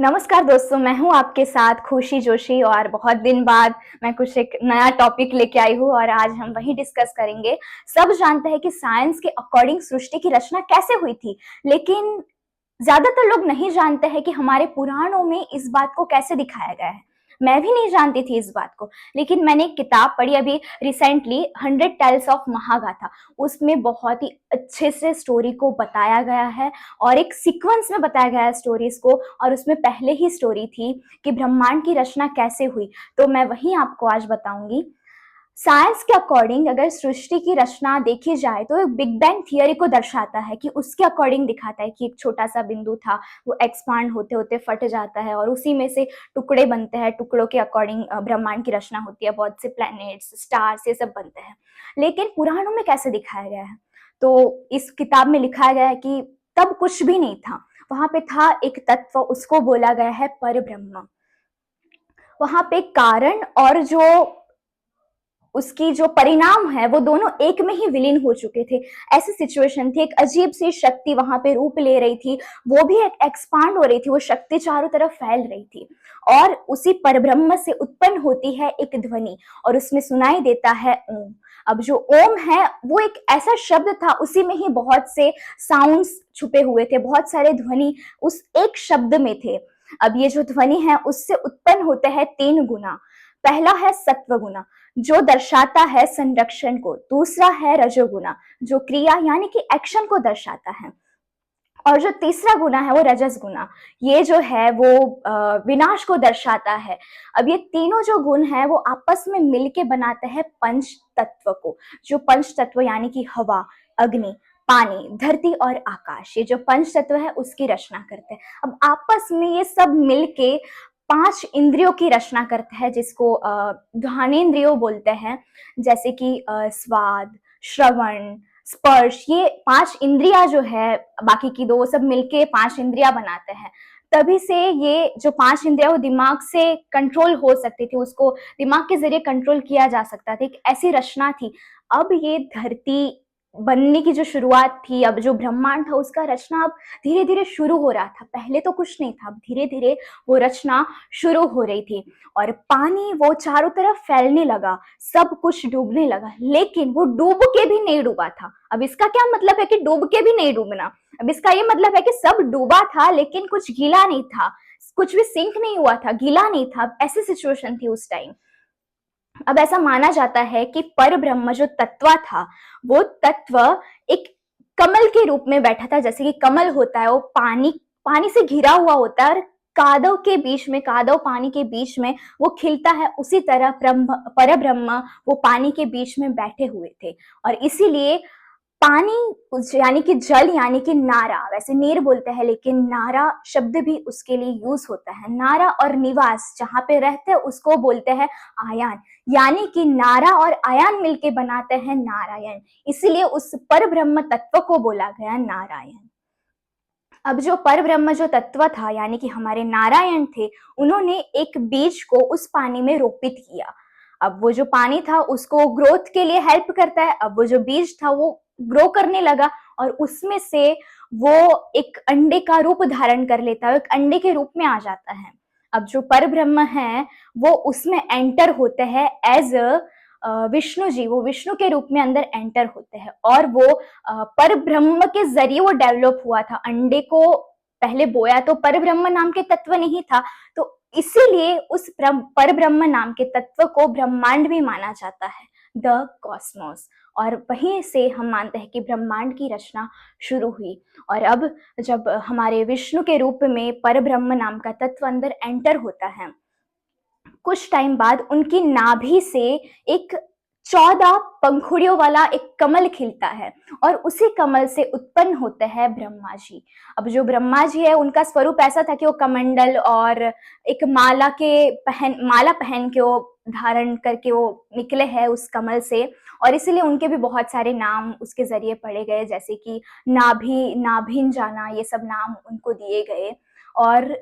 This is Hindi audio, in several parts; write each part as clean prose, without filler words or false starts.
नमस्कार दोस्तों, मैं हूँ आपके साथ खुशी जोशी और बहुत दिन बाद मैं कुछ एक नया टॉपिक लेके आई हूँ और आज हम वही डिस्कस करेंगे। सब जानते हैं कि साइंस के अकॉर्डिंग सृष्टि की रचना कैसे हुई थी, लेकिन ज्यादातर लोग नहीं जानते हैं कि हमारे पुराणों में इस बात को कैसे दिखाया गया है। मैं भी नहीं जानती थी इस बात को, लेकिन मैंने एक किताब पढ़ी अभी रिसेंटली, 100 टेल्स ऑफ महागाथा। उसमें बहुत ही अच्छे से स्टोरी को बताया गया है और एक सीक्वेंस में बताया गया है स्टोरीज को। और उसमें पहले ही स्टोरी थी कि ब्रह्मांड की रचना कैसे हुई, तो मैं वही आपको आज बताऊंगी। साइंस के अकॉर्डिंग अगर सृष्टि की रचना देखी जाए तो बिग बैंग थियरी को दर्शाता है कि उसके अकॉर्डिंग दिखाता है कि एक छोटा सा बिंदु था, वो एक्सपांड होते होते फट जाता है और उसी में से टुकड़े बनते हैं। टुकड़ों के अकॉर्डिंग ब्रह्मांड की रचना होती है, बहुत से प्लैनेट्स, स्टार्स, ये सब बनते हैं। लेकिन पुराणों में कैसे दिखाया गया है, तो इस किताब में लिखा गया है कि तब कुछ भी नहीं था। वहां पे था एक तत्व, उसको बोला गया है पर ब्रह्म। वहां पे कारण और जो उसकी जो परिणाम है वो दोनों एक में ही विलीन हो चुके थे। ऐसी सिचुएशन थी, एक अजीब सी शक्ति वहां पे रूप ले रही थी, वो भी एक एक्सपांड हो रही थी, वो शक्ति चारों तरफ फैल रही थी। और उसी परब्रह्म से उत्पन्न होती है एक ध्वनि और उसमें सुनाई देता है ओम। अब जो ओम है वो एक ऐसा शब्द था, उसी में ही बहुत से साउंड्स छुपे हुए थे, बहुत सारे ध्वनि उस एक शब्द में थे। अब ये जो ध्वनि है उससे उत्पन्न होते हैं 3 गुना। पहला है सत्व गुना, जो दर्शाता है संरक्षण को। दूसरा है रजोगुना, जो क्रिया यानी कि एक्शन को दर्शाता है। और जो तीसरा गुना है वो रजस गुना, ये जो है वो विनाश को दर्शाता है। अब ये तीनों जो गुण है वो आपस में मिलके बनाते हैं पंच तत्व को। जो पंच तत्व यानी कि हवा, अग्नि, पानी, धरती और आकाश, ये जो पंच तत्व है उसकी रचना करते हैं। अब आपस में ये सब मिलके 5 इंद्रियों की रचना करते हैं, जिसको ध्यानेंद्रियों बोलते हैं। जैसे कि स्वाद, श्रवण, स्पर्श, ये 5 इंद्रियां जो है, बाकी की दो सब मिलके 5 इंद्रियां बनाते हैं। तभी से ये जो 5 इंद्रियां वो दिमाग से कंट्रोल हो सकती थी, उसको दिमाग के जरिए कंट्रोल किया जा सकता था, एक ऐसी रचना थी। अब ये धरती बनने की जो शुरुआत थी, अब जो ब्रह्मांड था उसका रचना अब धीरे धीरे शुरू हो रहा था। पहले तो कुछ नहीं था, अब धीरे धीरे वो रचना शुरू हो रही थी। और पानी वो चारों तरफ फैलने लगा, सब कुछ डूबने लगा, लेकिन वो डूब के भी नहीं डूबा था। अब इसका क्या मतलब है कि डूब के भी नहीं डूबना? अब इसका ये मतलब है कि सब डूबा था लेकिन कुछ गीला नहीं था, कुछ भी सिंक नहीं हुआ था, गीला नहीं था। ऐसी सिचुएशन थी उस टाइम। अब ऐसा माना जाता है कि पर ब्रह्म जो तत्व था, वो तत्व एक कमल के रूप में बैठा था। जैसे कि कमल होता है वो पानी पानी से घिरा हुआ होता है और कादव के बीच में, कादव पानी के बीच में वो खिलता है, उसी तरह पर ब्रह्म वो पानी के बीच में बैठे हुए थे। और इसीलिए पानी यानी कि जल यानी कि नारा, वैसे नीर बोलते हैं लेकिन नारा शब्द भी उसके लिए यूज होता है। नारा और निवास जहां पे रहते हैं उसको बोलते हैं आयान, यानी कि नारा और आयान मिलके बनाते हैं नारायण। इसीलिए उस पर ब्रह्म तत्व को बोला गया नारायण। अब जो पर ब्रह्म जो तत्व था यानी कि हमारे नारायण थे, उन्होंने एक बीज को उस पानी में रोपित किया। अब वो जो पानी था उसको ग्रोथ के लिए हेल्प करता है। अब वो जो बीज था वो ग्रो करने लगा और उसमें से वो एक अंडे का रूप धारण कर लेता है, एक अंडे के रूप में आ जाता है। अब जो पर ब्रह्म है वो उसमें एंटर होते हैं एज विष्णु जी, वो विष्णु के रूप में अंदर एंटर होते हैं। और वो पर ब्रह्म के जरिए वो डेवलप हुआ था। अंडे को पहले बोया तो पर ब्रह्म नाम के तत्व नहीं था, तो इसीलिए उस पर ब्रह्म नाम के तत्व को ब्रह्मांड भी माना जाता है, द कॉस्मोस। और वहीं से हम मानते हैं कि ब्रह्मांड की रचना शुरू हुई। और अब जब हमारे विष्णु के रूप में पर ब्रह्म नाम का तत्व अंदर एंटर होता है, कुछ टाइम बाद उनकी नाभि से एक 14 पंखुड़ियों वाला एक कमल खिलता है और उसी कमल से उत्पन्न होते हैं ब्रह्मा जी। अब जो ब्रह्मा जी है उनका स्वरूप ऐसा था कि वो कमंडल और एक माला पहन के वो धारण करके वो निकले हैं उस कमल से। और इसीलिए उनके भी बहुत सारे नाम उसके जरिए पढ़े गए, जैसे कि नाभिन जाना, ये सब नाम उनको दिए गए। और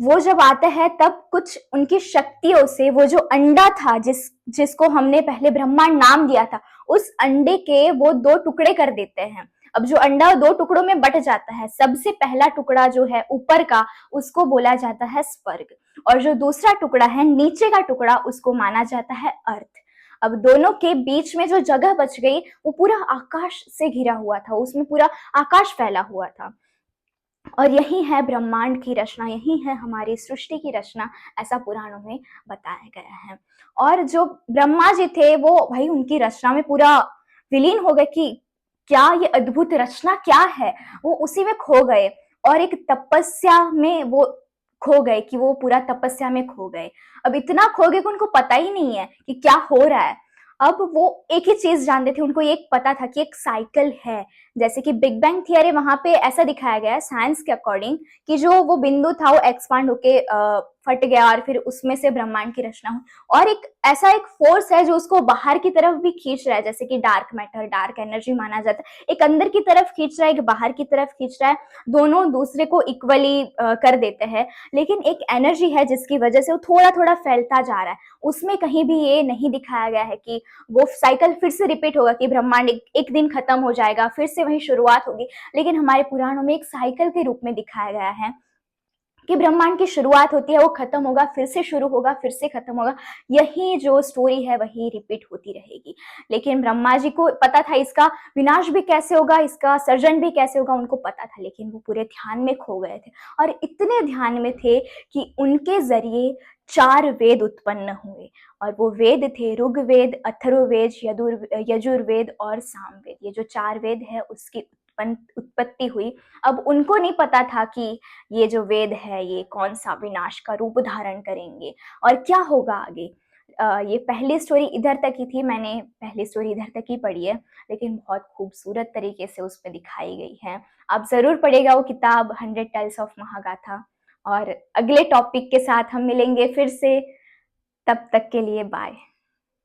वो जब आते हैं तब कुछ उनकी शक्तियों से वो जो अंडा था जिसको हमने पहले ब्रह्मांड नाम दिया था, उस अंडे के वो 2 टुकड़े कर देते हैं। अब जो अंडा दो टुकड़ों में बट जाता है, सबसे पहला टुकड़ा जो है ऊपर का, उसको बोला जाता है स्वर्ग, और जो दूसरा टुकड़ा है नीचे का टुकड़ा, उसको माना जाता है अर्थ। अब दोनों के बीच में जो जगह बच गई वो पूरा आकाश से घिरा हुआ था, उसमें पूरा आकाश फैला हुआ था। और यही है ब्रह्मांड की रचना, यही है हमारी सृष्टि की रचना, ऐसा पुराणों में बताया गया है। और जो ब्रह्मा जी थे वो भाई उनकी रचना में पूरा विलीन हो गए कि क्या ये अद्भुत रचना क्या है, वो उसी में खो गए और एक तपस्या में वो खो गए, कि वो पूरा तपस्या में खो गए। अब इतना खो गए कि उनको पता ही नहीं है कि क्या हो रहा है। अब वो एक ही चीज जानते थे, उनको एक पता था कि एक साइकिल है, जैसे कि बिग बैंग थियरी वहां पे ऐसा दिखाया गया है साइंस के अकॉर्डिंग, कि जो वो बिंदु था वो एक्सपांड होके फट गया और फिर उसमें से ब्रह्मांड की रचना हुई। और एक ऐसा एक फोर्स है जो उसको बाहर की तरफ भी खींच रहा है, जैसे कि डार्क मैटर, डार्क एनर्जी माना जाता है, एक अंदर की तरफ खींच रहा है, एक बाहर की तरफ खींच रहा है, दोनों दूसरे को इक्वली कर देते हैं। लेकिन एक एनर्जी है जिसकी वजह से वो थोड़ा थोड़ा फैलता जा रहा है, उसमें कहीं भी ये नहीं दिखाया गया है कि वो साइकिल फिर से रिपीट होगा, कि ब्रह्मांड एक दिन खत्म हो जाएगा, फिर से वही शुरुआत होगी। लेकिन हमारे पुराणों में एक साइकिल के रूप में दिखाया गया है कि ब्रह्मांड की शुरुआत होती है, वो खत्म होगा, फिर से शुरू होगा, फिर से खत्म होगा, यही जो स्टोरी है वही रिपीट होती रहेगी। लेकिन ब्रह्मा जी को पता था इसका विनाश भी कैसे होगा, इसका सर्जन भी कैसे होगा, उनको पता था, लेकिन वो पूरे ध्यान में खो गए थे। और इतने ध्यान में थे कि उनके जरिए 4 वेद उत्पन्न हुए, और वो वेद थे ऋग्वेद, अथर्ववेद, यजुर्वेद और सामवेद। ये जो 4 वेद है उसकी उत्पत्ति हुई। अब उनको नहीं पता था कि ये जो वेद है ये कौन सा विनाश का रूप धारण करेंगे और क्या होगा आगे। ये पहली स्टोरी इधर तक ही थी, मैंने पहली स्टोरी इधर तक ही पढ़ी है, लेकिन बहुत खूबसूरत तरीके से उसमें दिखाई गई है। आप जरूर पढ़ेगा वो किताब, 100 टेल्स ऑफ महागाथा। और अगले टॉपिक के साथ हम मिलेंगे फिर से, तब तक के लिए बाय।